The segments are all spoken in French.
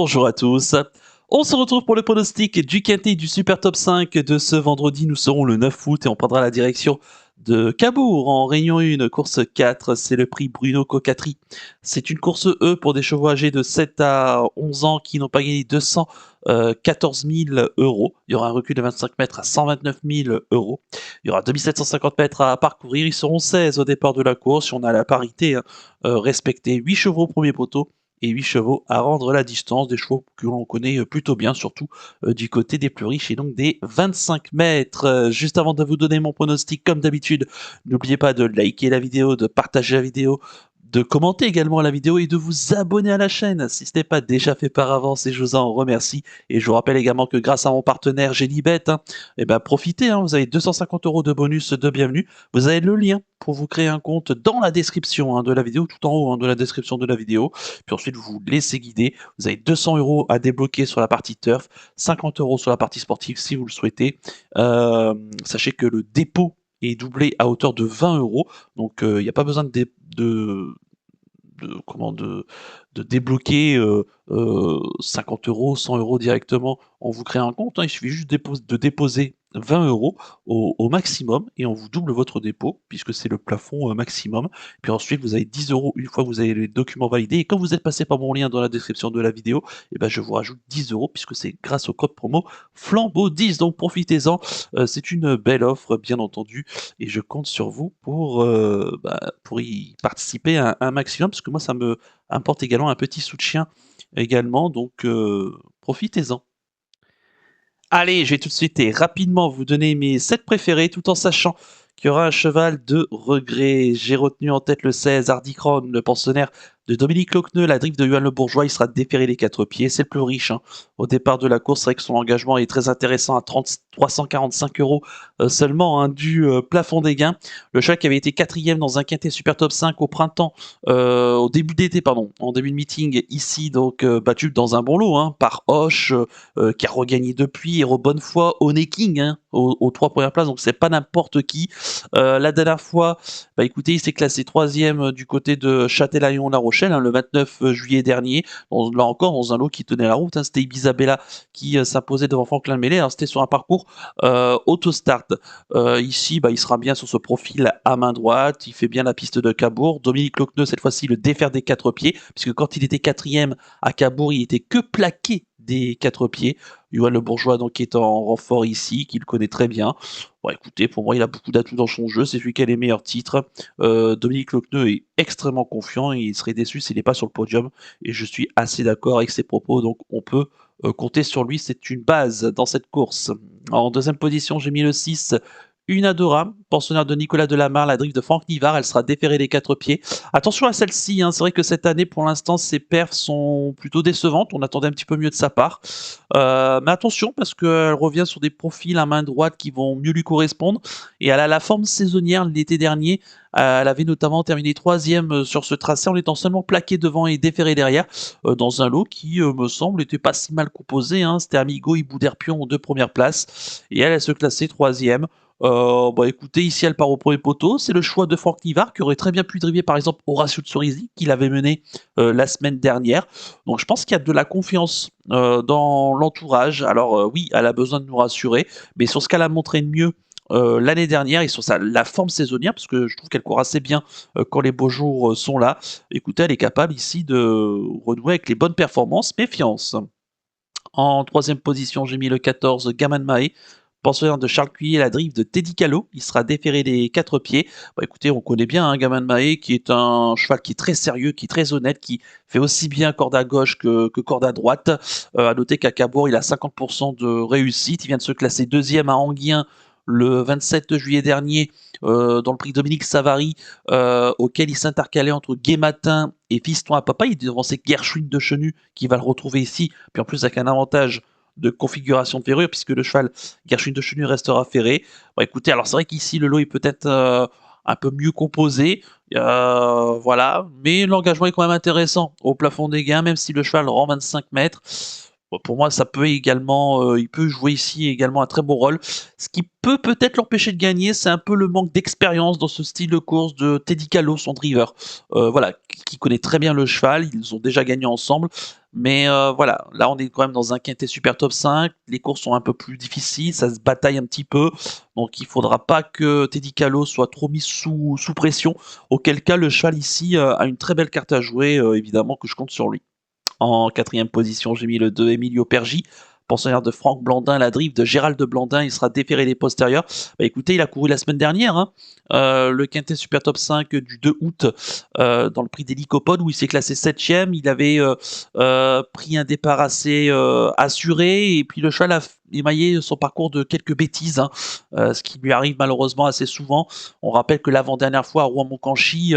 Bonjour à tous. On se retrouve pour le pronostic du quintet du Super Top 5 de ce vendredi. Nous serons le 9 août et on prendra la direction de Cabourg en Réunion 1, course 4. C'est le prix Bruno Cocatri. C'est une course E pour des chevaux âgés de 7 à 11 ans qui n'ont pas gagné 214 000 euros. Il y aura un recul de 25 mètres à 129 000 euros. Il y aura 2750 mètres à parcourir. Ils seront 16 au départ de la course. On a la parité respectée. 8 chevaux au premier poteau et 8 chevaux à rendre la distance, des chevaux que l'on connaît plutôt bien, surtout du côté des plus riches et donc des 25 mètres. Juste avant de vous donner mon pronostic, comme d'habitude, n'oubliez pas de liker la vidéo, de partager la vidéo, de commenter également la vidéo et de vous abonner à la chaîne si ce n'est pas déjà fait par avance et je vous en remercie. Et je vous rappelle également que grâce à mon partenaire Génibet, profitez, vous avez 250 euros de bonus de bienvenue. Vous avez le lien pour vous créer un compte dans la description de la vidéo, tout en haut de la description de la vidéo. Puis ensuite, vous vous laissez guider. Vous avez 200 euros à débloquer sur la partie turf, 50 euros sur la partie sportive si vous le souhaitez. Sachez que le dépôt est doublé à hauteur de 20 euros. Donc, il n'y a pas besoin de débloquer 50 euros, 100 euros directement en vous créant un compte. Il suffit juste de déposer 20 euros au maximum et on vous double votre dépôt puisque c'est le plafond maximum. Puis ensuite, vous avez 10 euros une fois que vous avez les documents validés. Et quand vous êtes passé par mon lien dans la description de la vidéo, je vous rajoute 10 euros puisque c'est grâce au code promo Flambeau 10. Donc profitez-en. C'est une belle offre, bien entendu. Et je compte sur vous pour y participer un maximum parce que moi, ça me apporte également un petit soutien également. Donc profitez-en. Allez, je vais tout de suite et rapidement vous donner mes 7 préférés tout en sachant qu'il y aura un cheval de regret. J'ai retenu en tête le 16, Hardicron, le pensionnaire de Dominique Lochneux, la drift de Johan Le Bourgeois. Il sera déféré les 4 pieds. C'est le plus riche au départ de la course. C'est vrai que son engagement est très intéressant à 345 euros seulement du plafond des gains. Le cheval qui avait été quatrième dans un quintet Super Top 5 au printemps, au début d'été, pardon, en début de meeting ici, donc battu dans un bon lot par Hoche, qui a regagné depuis, Hero Bonnefoy, Honey King aux 3 premières places, donc c'est pas n'importe qui. La dernière fois, écoutez, il s'est classé 3e du côté de Châtelaillon-La Rochelle le 29 juillet dernier, là encore dans un lot qui tenait la route. C'était Ibisabella qui s'imposait devant Franklin Mêlé. Alors c'était sur un parcours autostart. Ici, il sera bien sur ce profil à main droite. Il fait bien la piste de Cabourg. Dominique Lochneux, cette fois-ci, le défaire des 4 pieds, puisque quand il était 4e à Cabourg, il était que plaqué des 4 pieds. Johan Le Bourgeois, donc, qui est en renfort ici, qu'il connaît très bien. Bon, écoutez, pour moi, il a beaucoup d'atouts dans son jeu. C'est celui qui a les meilleurs titres. Dominique Lochneux est extrêmement confiant et il serait déçu s'il n'est pas sur le podium. Et je suis assez d'accord avec ses propos. Donc, on peut compter sur lui. C'est une base dans cette course. En deuxième position, j'ai mis le 6. Unadora, pensionnaire de Nicolas Delamarre, la drift de Franck Nivard, elle sera déférée des 4 pieds. Attention à celle-ci, c'est vrai que cette année, pour l'instant, ses perfs sont plutôt décevantes. On attendait un petit peu mieux de sa part. Mais attention, parce qu'elle revient sur des profils à main droite qui vont mieux lui correspondre. Et elle a la forme saisonnière l'été dernier. Elle avait notamment terminé 3e sur ce tracé en étant seulement plaquée devant et déférée derrière, dans un lot qui, me semble, n'était pas si mal composé. C'était Amigo et Bouderpion en 2 premières places. Et elle se classait 3e. Écoutez, ici elle part au premier poteau. C'est le choix de Franck Nivard qui aurait très bien pu driver par exemple Horacio Tsorisi, qu'il avait mené la semaine dernière. Donc je pense qu'il y a de la confiance dans l'entourage. Alors oui, elle a besoin de nous rassurer, mais sur ce qu'elle a montré de mieux l'année dernière et sur la forme saisonnière, parce que je trouve qu'elle court assez bien quand les beaux jours sont là. Écoutez, elle est capable ici de renouer avec les bonnes performances. Méfiance. En troisième position, j'ai mis le 14, Gaman Mae, pensionnaire de Charles Cuillet, la drive de Teddy Callot. Il sera déféré des 4 pieds. Écoutez, on connaît bien Gaman Mae, qui est un cheval qui est très sérieux, qui est très honnête, qui fait aussi bien corde à gauche que corde à droite. À noter qu'à Cabourg, il a 50% de réussite. Il vient de se classer 2e à Anguien le 27 juillet dernier dans le prix Dominique Savary, auquel il s'intercalait entre Gai Matin et Fiston à Papa. Il est devant ses Gershwin de Chenu qui va le retrouver ici, puis en plus avec un avantage de configuration de ferrure puisque le cheval Gershwin de Chenu restera ferré. Écoutez, alors c'est vrai qu'ici le lot est peut-être un peu mieux composé, voilà, mais l'engagement est quand même intéressant au plafond des gains, même si le cheval rend 25 mètres. Bon, pour moi, ça peut également, il peut jouer ici également un très bon rôle. Ce qui peut peut-être l'empêcher de gagner, c'est un peu le manque d'expérience dans ce style de course de Teddy Callo, son driver. Voilà, qui connaît très bien le cheval, ils ont déjà gagné ensemble. Mais voilà, là on est quand même dans un quintet super top 5, les courses sont un peu plus difficiles, ça se bataille un petit peu, donc il faudra pas que Teddy Callo soit trop mis sous pression, auquel cas le cheval ici a une très belle carte à jouer, évidemment que je compte sur lui. En quatrième position, j'ai mis le 2 Emilio Pergi, pensionnaire de Franck Blandin, la drive de Gérald de Blandin, il sera déféré des postérieurs. Bah écoutez, il a couru la semaine dernière, hein, le Quintet Super Top 5 du 2 août dans le prix des Lycopodes où il s'est classé 7e. Il avait pris un départ assez assuré et puis le cheval a émaillé son parcours de quelques bêtises, hein, ce qui lui arrive malheureusement assez souvent. On rappelle que l'avant-dernière fois à Rouen-Moncanchy,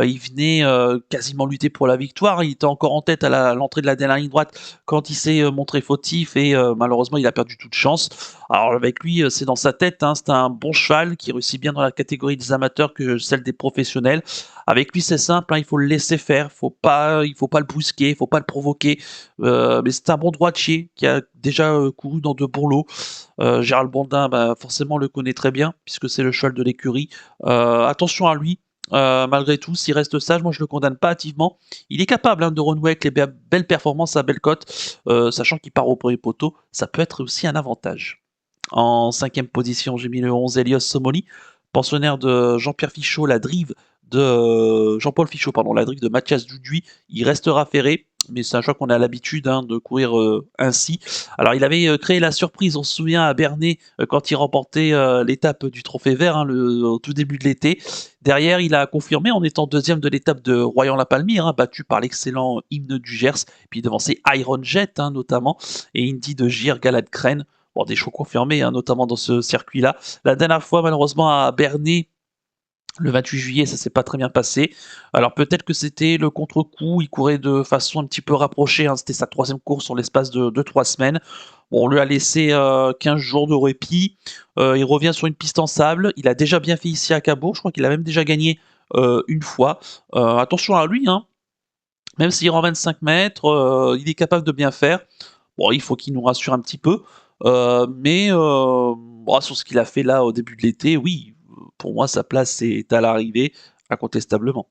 il venait quasiment lutter pour la victoire. Il était encore en tête à l'entrée de la dernière ligne droite quand il s'est montré fautif et malheureusement il a perdu toute chance. Alors avec lui, c'est dans sa tête, hein, c'est un bon cheval qui réussit bien dans la catégorie des amateurs que celle des professionnels. Avec lui, c'est simple, hein, il faut le laisser faire, il faut pas le brusquer, il faut pas le provoquer. Mais c'est un bon droitier qui a déjà couru dans de bons lots. Gérald Bondin, bah, forcément, le connaît très bien puisque c'est le cheval de l'écurie. Attention à lui. Malgré tout, s'il reste sage, moi je le condamne pas hâtivement. Il est capable, hein, de renouer avec les belles performances à belle cote, sachant qu'il part au premier poteau, ça peut être aussi un avantage. En cinquième position, j'ai mis le 11 Elios Somoli, pensionnaire de Jean-Pierre Fichot, la drive de Jean-Paul Fichot, pardon, la drive de Mathias Duduy. Il restera ferré, mais c'est un choix qu'on a l'habitude, hein, de courir ainsi. Alors, il avait créé la surprise, on se souvient, à Bernay, quand il remportait l'étape du Trophée Vert, hein, au tout début de l'été. Derrière, il a confirmé en étant deuxième de l'étape de Royan-la-Palmyre, hein, battu par l'excellent Hymne du Gers, puis devancé Iron Jet, hein, notamment, et Indy de Gir, Galad Crène. Bon, des choix confirmés, hein, notamment dans ce circuit-là. La dernière fois, malheureusement, à Bernay, le 28 juillet, ça s'est pas très bien passé. Alors peut-être que c'était le contre-coup, il courait de façon un petit peu rapprochée, hein, c'était sa troisième course sur l'espace de 3 semaines. Bon, on lui a laissé 15 jours de répit, il revient sur une piste en sable, il a déjà bien fait ici à Cabourg, je crois qu'il a même déjà gagné une fois. Attention à lui, hein, même s'il rend 25 mètres, il est capable de bien faire. Bon, il faut qu'il nous rassure un petit peu, mais bon, sur ce qu'il a fait là au début de l'été, oui, pour moi sa place est à l'arrivée, incontestablement.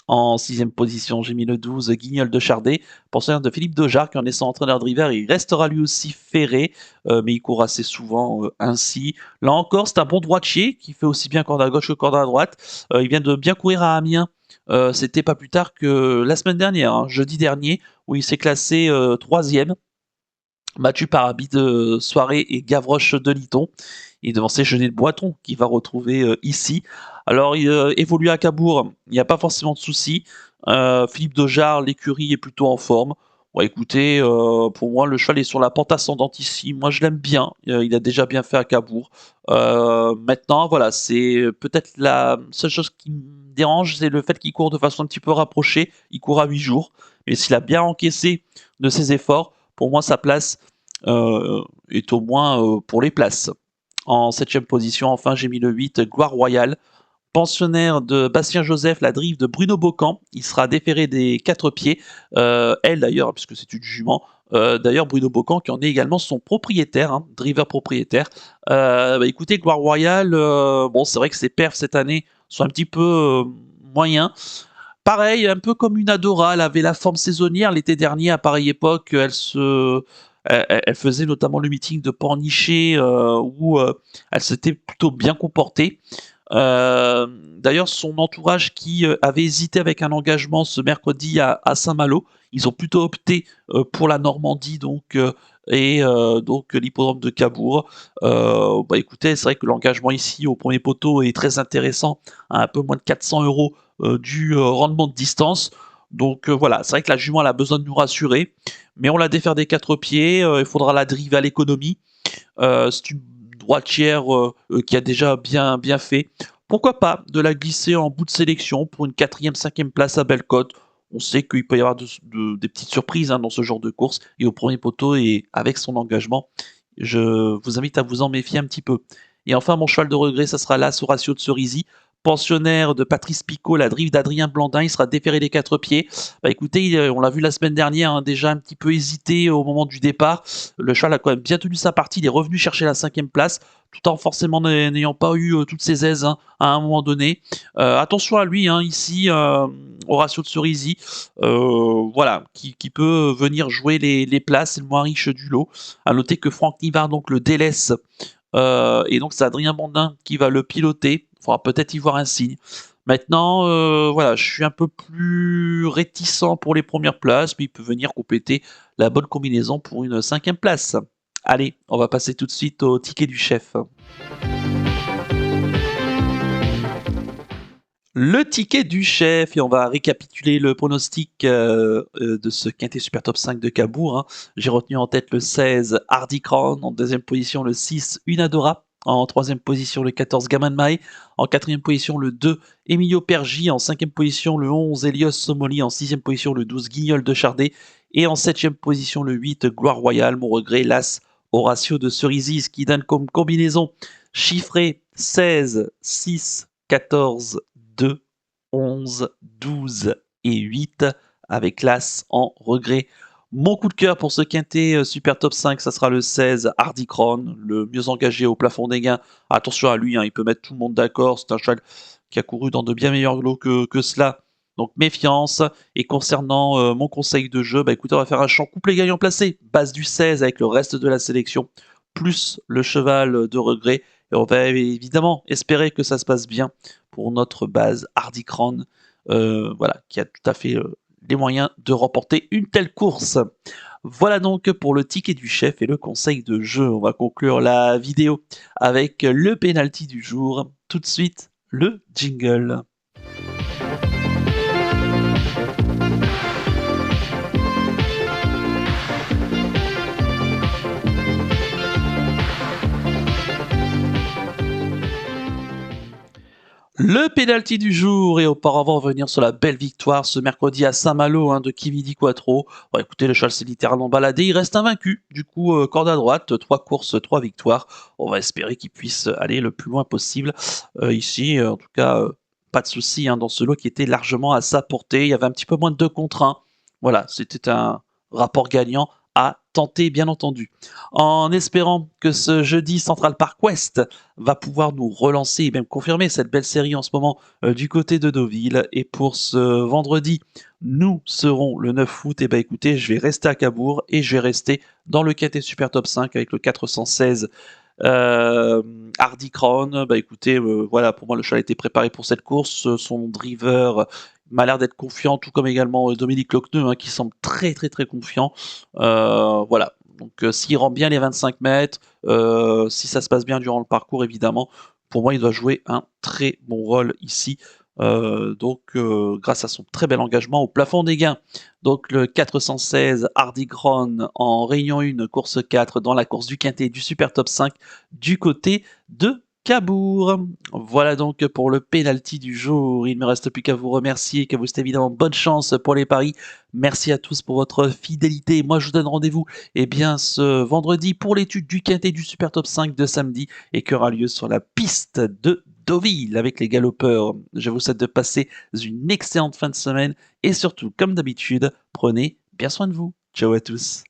En sixième position, j'ai mis le 12 Guignol de Chardet, pensionnaire de Philippe Dojar, qui en est son entraîneur driver, il restera lui aussi ferré, mais il court assez souvent ainsi. Là encore, c'est un bon droitier qui fait aussi bien corde à gauche que corde à droite. Il vient de bien courir à Amiens. C'était pas plus tard que la semaine dernière, hein, jeudi dernier, où il s'est classé troisième, battu par Habit de Soirée et Gavroche de Liton. Il est devancé Genet de Boiton, qui va retrouver ici. Alors, il évolue à Cabourg, il n'y a pas forcément de souci. Philippe Dojar, l'écurie est plutôt en forme. Bon, écoutez, pour moi, le cheval est sur la pente ascendante ici. Moi, je l'aime bien. Il a déjà bien fait à Cabourg. Maintenant, voilà, c'est peut-être la seule chose qui me dérange, c'est le fait qu'il court de façon un petit peu rapprochée. Il court à 8 jours. Mais s'il a bien encaissé de ses efforts, pour moi, sa place est au moins pour les places. En septième position, enfin, j'ai mis le 8, Gloire Royale. Pensionnaire de Bastien Joseph, la drive de Bruno Bocan. Il sera déféré des 4 pieds. Elle, d'ailleurs, puisque c'est une jument. D'ailleurs, Bruno Bocan, qui en est également son propriétaire, hein, driver propriétaire. Bah, écoutez, Gloire Royale, bon, c'est vrai que ses perfs cette année sont un petit peu moyens. Pareil, un peu comme une Adora, elle avait la forme saisonnière l'été dernier à pareille époque. Elle faisait notamment le meeting de Pornichet où elle s'était plutôt bien comportée. D'ailleurs, son entourage qui avait hésité avec un engagement ce mercredi à Saint-Malo, ils ont plutôt opté pour la Normandie donc l'hippodrome de Cabourg. Bah écoutez, c'est vrai que l'engagement ici au premier poteau est très intéressant, à un peu moins de 400 euros du rendement de distance. Donc voilà, c'est vrai que la jument elle a besoin de nous rassurer, mais on la défaire des 4 pieds, il faudra la driver à l'économie. C'est une droitière qui a déjà bien fait. Pourquoi pas de la glisser en bout de sélection pour une quatrième, cinquième place à belle cote. On sait qu'il peut y avoir des petites surprises, hein, dans ce genre de course. Et au premier poteau et avec son engagement, je vous invite à vous en méfier un petit peu. Et enfin, mon cheval de regret, ça sera l'As Horatio de Cerisy, pensionnaire de Patrice Picot, la drive d'Adrien Blandin, il sera déféré des 4 pieds. Bah écoutez, on l'a vu la semaine dernière, hein, déjà un petit peu hésité au moment du départ. Le cheval a quand même bien tenu sa partie, il est revenu chercher la 5e place, tout en forcément n'ayant pas eu toutes ses aises, hein, à un moment donné. Attention à lui, hein, ici, Horacio de Cerisy, voilà, qui peut venir jouer les places, c'est le moins riche du lot. À noter que Franck Nivard donc le délaisse, et donc c'est Adrien Blandin qui va le piloter. Il faudra peut-être y voir un signe. Maintenant, voilà, je suis un peu plus réticent pour les premières places, mais il peut venir compléter la bonne combinaison pour une 5e place. Allez, on va passer tout de suite au ticket du chef. Le ticket du chef, et on va récapituler le pronostic de ce quintet Super Top 5 de Cabourg, hein. J'ai retenu en tête le 16 Hardy Crown, en deuxième position le 6 Unadora, en troisième position le 14 Gaman Mae, en quatrième position le 2 Emilio Pergi, en cinquième position le 11 Elios Somoli, en sixième position le 12 Guignol de Chardet, et en septième position le 8 Gloire Royale, mon regret, l'As Horacio de Cerisy, ce qui donne comme combinaison chiffrée 16, 6, 14, 2, 11, 12 et 8 avec l'As en regret. Mon coup de cœur pour ce quintet Super Top 5, ça sera le 16 Hardy Crown, le mieux engagé au plafond des gains. Attention à lui, hein, il peut mettre tout le monde d'accord. C'est un cheval qui a couru dans de bien meilleurs lots que cela. Donc méfiance. Et concernant mon conseil de jeu, bah écoutez, on va faire un champ couplet gagnant placé. Base du 16 avec le reste de la sélection, plus le cheval de regret. Et on va évidemment espérer que ça se passe bien pour notre base Hardy Crown, voilà, qui a tout à fait les moyens de remporter une telle course. Voilà donc pour le ticket du chef et le conseil de jeu. On va conclure la vidéo avec le penalty du jour. Tout de suite, le jingle. Le pénalty du jour, et auparavant revenir sur la belle victoire ce mercredi à Saint-Malo, hein, de Chimidi Quattro. Bon, écoutez, le cheval s'est littéralement baladé, il reste invaincu. Du coup, corde à droite, 3 courses, 3 victoires. On va espérer qu'il puisse aller le plus loin possible. Ici, en tout cas, pas de souci, hein, dans ce lot qui était largement à sa portée. Il y avait un petit peu moins de 2 contre 1. Voilà, c'était un rapport gagnant à tenter, bien entendu. En espérant que ce jeudi Central Park West va pouvoir nous relancer et même confirmer cette belle série en ce moment du côté de Deauville. Et pour ce vendredi, nous serons le 9 août. Et bah écoutez, je vais rester à Cabourg et je vais rester dans le quintet Super Top 5 avec le 416 Hardy Crown. Bah écoutez, voilà, pour moi le cheval a été préparé pour cette course. Son driver m'a l'air d'être confiant, tout comme également Dominique Lochneux, hein, qui semble très très très confiant. Voilà. Donc s'il rend bien les 25 mètres, si ça se passe bien durant le parcours, évidemment, pour moi, il doit jouer un très bon rôle ici. Donc grâce à son très bel engagement au plafond des gains. Donc le 416 Hardy Crown en Réunion 1, course 4, dans la course du quintet du Super Top 5 du côté de Cabourg. Voilà donc pour le penalty du jour. Il ne me reste plus qu'à vous remercier, qu'à vous souhaiter évidemment bonne chance pour les paris. Merci à tous pour votre fidélité. Moi, je vous donne rendez-vous ce vendredi pour l'étude du quintet du Super Top 5 de samedi, et qui aura lieu sur la piste de Deauville avec les galopeurs. Je vous souhaite de passer une excellente fin de semaine et surtout, comme d'habitude, prenez bien soin de vous. Ciao à tous.